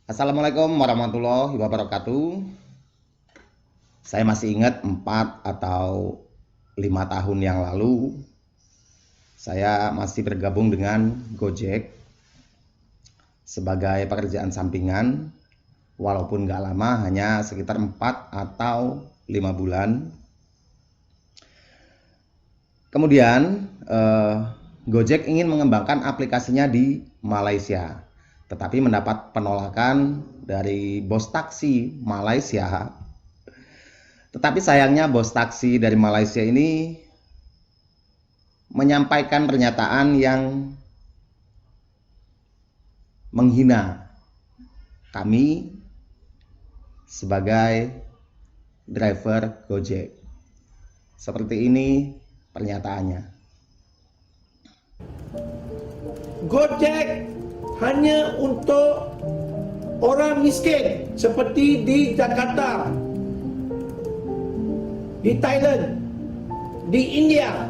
Assalamualaikum warahmatullahi wabarakatuh. Saya masih ingat 4 atau 5 tahun yang lalu saya masih bergabung dengan Gojek sebagai pekerjaan sampingan, walaupun nggak lama, hanya sekitar 4 atau 5 bulan. Kemudian Gojek ingin mengembangkan aplikasinya di Malaysia, tetapi mendapat penolakan dari bos taksi Malaysia. Tetapi sayangnya bos taksi dari Malaysia ini menyampaikan pernyataan yang menghina kami sebagai driver Gojek. Seperti ini pernyataannya. Gojek hanya untuk orang miskin seperti di Jakarta, di Thailand, di India,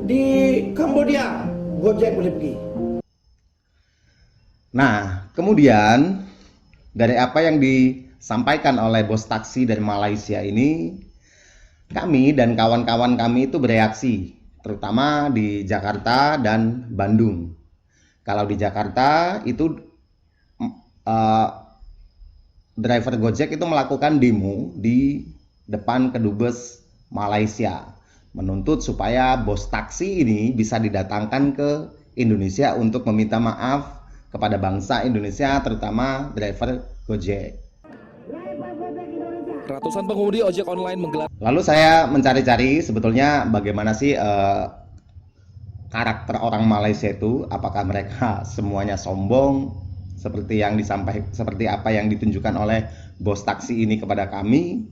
di Kambodia. Gojek boleh pergi. Nah, kemudian dari apa yang disampaikan oleh bos taksi dari Malaysia ini, kami dan kawan-kawan kami itu bereaksi, terutama di Jakarta dan Bandung. Kalau di Jakarta itu driver Gojek itu melakukan demo di depan Kedubes Malaysia, menuntut supaya bos taksi ini bisa didatangkan ke Indonesia untuk meminta maaf kepada bangsa Indonesia, terutama driver Gojek. Ratusan pengemudi ojek online menggelar. Lalu saya mencari-cari sebetulnya bagaimana sih karakter orang Malaysia itu, apakah mereka semuanya sombong seperti yang seperti apa yang ditunjukkan oleh bos taksi ini kepada kami.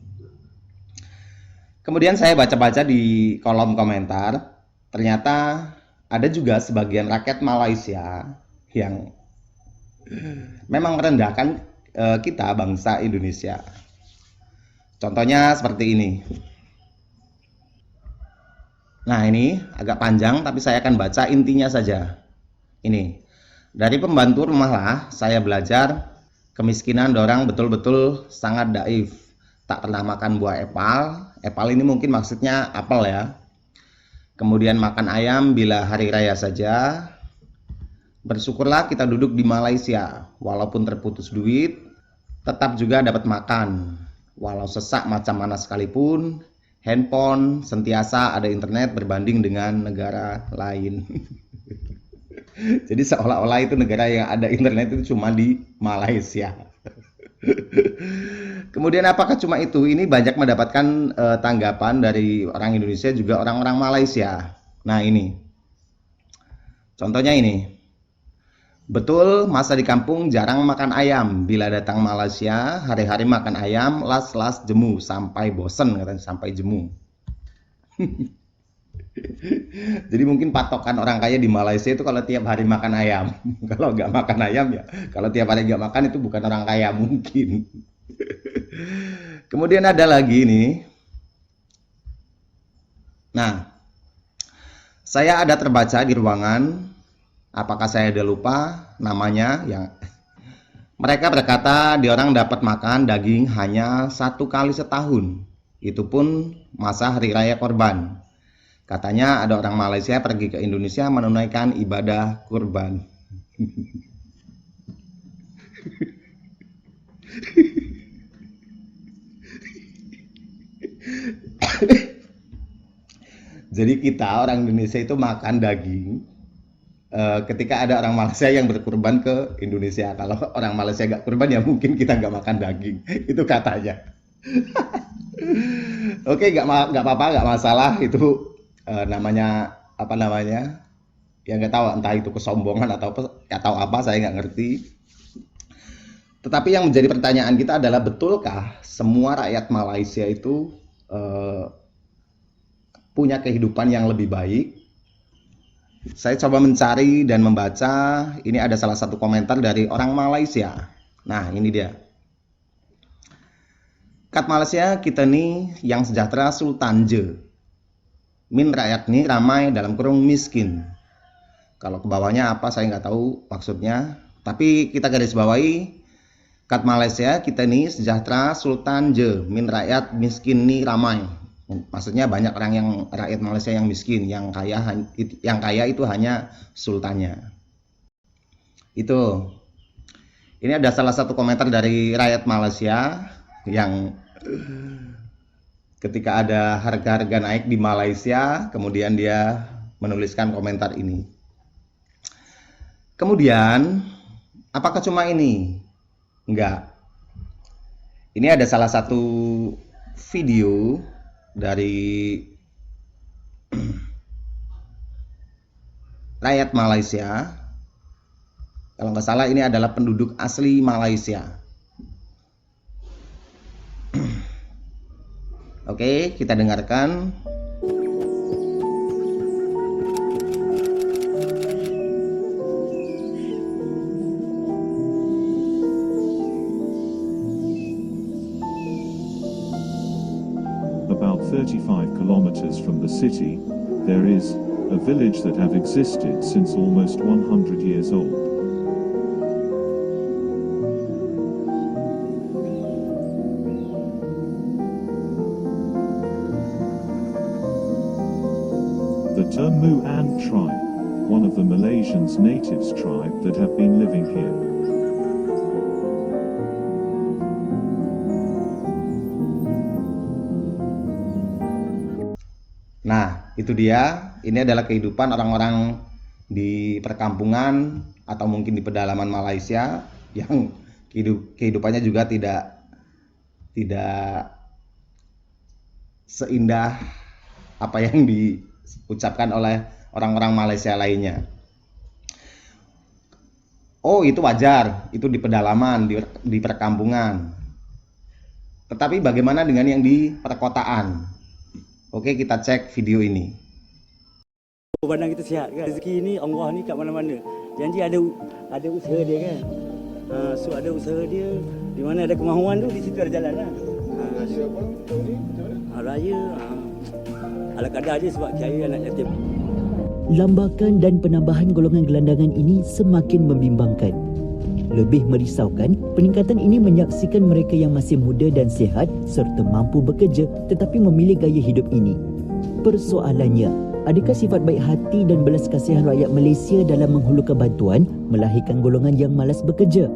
Kemudian saya baca-baca di kolom komentar, ternyata ada juga sebagian rakyat Malaysia yang memang merendahkan kita bangsa Indonesia. Contohnya seperti ini. Nah, ini agak panjang tapi saya akan baca intinya saja. Ini. Dari pembantu rumah lah saya belajar kemiskinan dorang betul-betul sangat daif. Tak pernah makan buah epal. Epal ini mungkin maksudnya apel ya. Kemudian makan ayam bila hari raya saja. Bersyukurlah kita duduk di Malaysia. Walaupun terputus duit, tetap juga dapat makan. Walau sesak macam mana sekalipun, handphone sentiasa ada internet berbanding dengan negara lain. Jadi seolah-olah itu negara yang ada internet itu cuma di Malaysia. Kemudian apakah cuma itu? Ini banyak mendapatkan tanggapan dari orang Indonesia juga orang-orang Malaysia. Nah, ini. Contohnya ini. Betul, masa di kampung jarang makan ayam. Bila datang Malaysia, hari-hari makan ayam, las-las jemu sampai bosen, katanya, sampai jemu. Jadi mungkin patokan orang kaya di Malaysia itu kalau tiap hari makan ayam. Kalau nggak makan ayam ya, kalau tiap hari nggak makan itu bukan orang kaya mungkin. Kemudian ada lagi nih. Nah, saya ada terbaca di ruangan. Apakah saya udah lupa namanya? Yang mereka berkata di orang dapat makan daging hanya 1 kali setahun. Itu pun masa hari raya kurban. Katanya ada orang Malaysia pergi ke Indonesia menunaikan ibadah kurban. Jadi kita orang Indonesia itu makan daging ketika ada orang Malaysia yang berkurban ke Indonesia. Kalau orang Malaysia nggak kurban ya mungkin kita nggak makan daging. Itu katanya. Oke, nggak apa-apa, nggak masalah. Itu namanya apa namanya? Ya nggak tahu, entah itu kesombongan atau apa, saya nggak ngerti. Tetapi yang menjadi pertanyaan kita adalah, betulkah semua rakyat Malaysia itu punya kehidupan yang lebih baik? Saya coba mencari dan membaca. Ini ada salah satu komentar dari orang Malaysia. Nah, ini dia. Kat Malaysia kita nih yang sejahtera Sultan Je. Min rakyat nih ramai dalam kurung miskin. Kalau ke bawahnya apa saya nggak tahu maksudnya. Tapi kita garis bawahi, kat Malaysia kita ini sejahtera, sultan je, min rakyat miskin ni ramai. Maksudnya banyak orang yang rakyat Malaysia yang miskin, yang kaya itu hanya sultannya. Itu. Ini ada salah satu komentar dari rakyat Malaysia yang ketika ada harga-harga naik di Malaysia, kemudian dia menuliskan komentar ini. Kemudian, apakah cuma ini? Enggak. Ini ada salah satu video dari rakyat Malaysia. Kalau nggak salah ini adalah penduduk asli Malaysia. Oke, kita dengarkan. About 35 kilometers from the city, there is a village that have existed since almost 100 years old. The Termu An tribe, one of the Malaysians natives tribe that have been living here. Nah, itu dia. Ini adalah kehidupan orang-orang di perkampungan atau mungkin di pedalaman Malaysia yang kehidupannya juga tidak seindah apa yang diucapkan oleh orang-orang Malaysia lainnya. Oh, itu wajar, itu di pedalaman, di perkampungan. Tetapi bagaimana dengan yang di perkotaan? Oke, kita cek video ini. Badan kita sihat kan. Rezeki ni Allah ni kat mana-mana. Janji ada usaha dia kan. So ada usaha dia, di mana ada kemahuan tu di situ ada jalan lah. Raya apa? Tahun ni macam mana? Raya ala kadar je sebab kiai anak yatim. Lambakan dan penambahan golongan gelandangan ini semakin membimbangkan. Lebih merisaukan, peningkatan ini menyaksikan mereka yang masih muda dan sihat serta mampu bekerja tetapi memilih gaya hidup ini. Persoalannya, adakah sifat baik hati dan belas kasihan rakyat Malaysia dalam menghulurkan bantuan melahirkan golongan yang malas bekerja?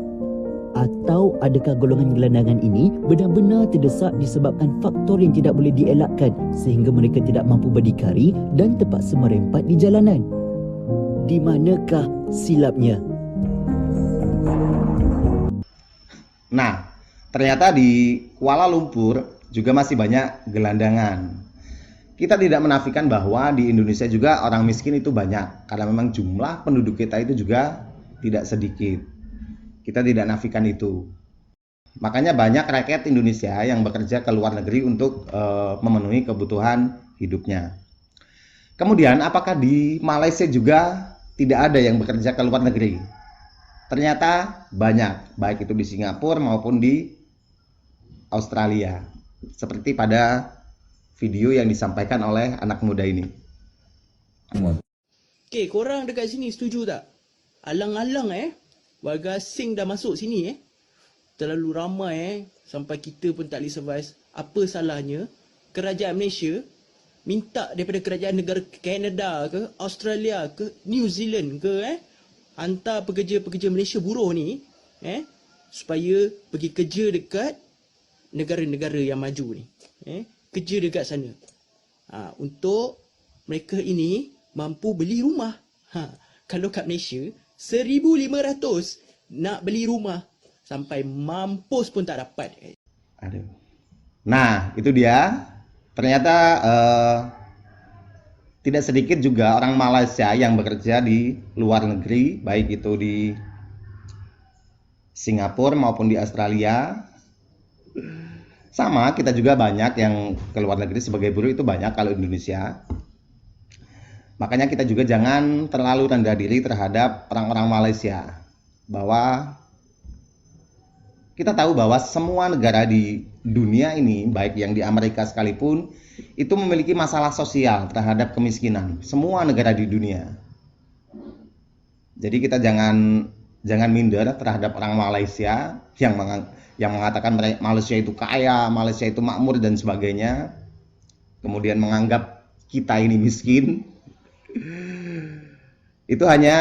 Atau adakah golongan gelandangan ini benar-benar terdesak disebabkan faktor yang tidak boleh dielakkan sehingga mereka tidak mampu berdikari dan terpaksa merempat di jalanan? Di manakah silapnya? Nah, ternyata di Kuala Lumpur juga masih banyak gelandangan. Kita tidak menafikan bahwa di Indonesia juga orang miskin itu banyak, karena memang jumlah penduduk kita itu juga tidak sedikit. Kita tidak nafikan itu. Makanya banyak rakyat Indonesia yang bekerja ke luar negeri untuk memenuhi kebutuhan hidupnya. Kemudian, apakah di Malaysia juga tidak ada yang bekerja ke luar negeri? Ternyata banyak, baik itu di Singapura maupun di Australia. Seperti pada video yang disampaikan oleh anak muda ini. Okay, korang dekat sini setuju tak? Alang-alang warga asing dah masuk sini terlalu ramai sampai kita pun tak boleh survive. Apa salahnya kerajaan Malaysia minta daripada kerajaan negara Kanada ke, Australia ke, New Zealand ke hantar pekerja-pekerja Malaysia buruh ni supaya pergi kerja dekat negara-negara yang maju ni. Kerja dekat sana. Untuk mereka ini mampu beli rumah. Kalau kat Malaysia 1,500 nak beli rumah sampai mampus pun tak dapat. Aduh. Nah, itu dia. Ternyata tidak sedikit juga orang Malaysia yang bekerja di luar negeri, baik itu di Singapura maupun di Australia. Sama, kita juga banyak yang ke luar negeri sebagai buruh, itu banyak kalau Indonesia. Makanya kita juga jangan terlalu rendah diri terhadap orang-orang Malaysia. Bahwa kita tahu bahwa semua negara di dunia ini, baik yang di Amerika sekalipun, itu memiliki masalah sosial terhadap kemiskinan. Semua negara di dunia. Jadi kita jangan Jangan minder terhadap orang Malaysia yang mengatakan Malaysia itu kaya, Malaysia itu makmur dan sebagainya. Kemudian menganggap kita ini miskin. Itu hanya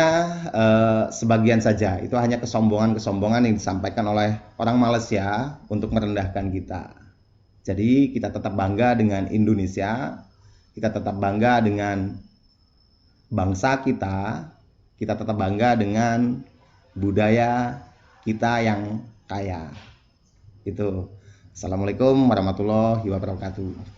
sebagian saja. Itu hanya kesombongan-kesombongan yang disampaikan oleh orang Malaysia untuk merendahkan kita. Jadi kita tetap bangga dengan Indonesia. Kita tetap bangga dengan bangsa kita. Kita tetap bangga dengan budaya kita yang kaya. Itu. Assalamualaikum warahmatullahi wabarakatuh.